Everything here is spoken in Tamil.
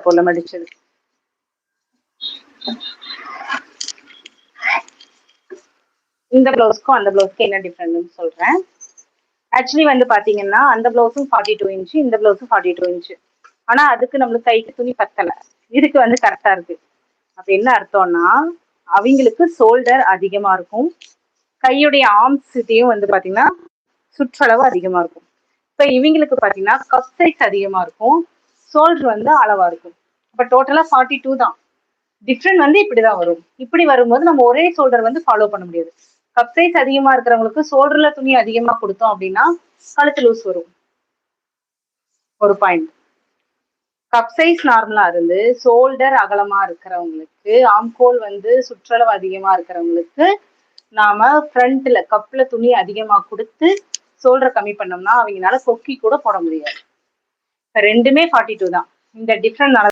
போல மடிச்சது. இந்த பிளவுஸ்க்கும் அந்த பிளவுஸ்க்கு என்ன டிஃபரன்ஸ் சொல்றேன். ஆக்சுவலி வந்து பாத்தீங்கன்னா அந்த பிளவுஸும் 42 இன்ச்சு, இந்த பிளவுஸும் 42 இன்ச்சு. ஆனா அதுக்கு நம்மளுக்கு கைக்கு துணி பத்தல, இதுக்கு வந்து கரெக்டா இருக்கு. அப்ப என்ன அர்த்தம்னா அவங்களுக்கு ஷோல்டர் அதிகமா இருக்கும், கையுடைய ஆர்ம்ஸ்கிட்டையும் வந்து பாத்தீங்கன்னா சுற்றளவு அதிகமா இருக்கும். இப்ப இவங்களுக்கு பாத்தீங்கன்னா கப் சைஸ் அதிகமா இருக்கும், ஷோல்டர் வந்து அளவா இருக்கும். இப்ப டோட்டலா 42 தான். டிஃப்ரெண்ட் வந்து இப்படிதான் வரும். இப்படி வரும்போது நம்ம ஒரே ஷோல்டர் வந்து ஃபாலோ பண்ண முடியாது. கப் சைஸ் அதிகமா இருக்கிறவங்களுக்கு ஷோல்டர்ல துணி அதிகமா கொடுத்தோம் அப்படின்னா கழுத்து லூஸ் வரும். ஒரு பாயிண்ட். கப் சைஸ் நார்மலா இருந்து ஷோல்டர் அகலமா இருக்கிறவங்களுக்கு, ஆம்கோல் வந்து சுற்றளவு அதிகமா இருக்கிறவங்களுக்கு நாம ஃப்ரண்ட்ல கப்ல துணி அதிகமா கொடுத்து ஷோல்டர் கம்மி பண்ணோம்னா அவங்களால கொக்கி கூட போட முடியாது. ரெண்டுமே 42 தான். இந்த டிஃப்ரெண்ட்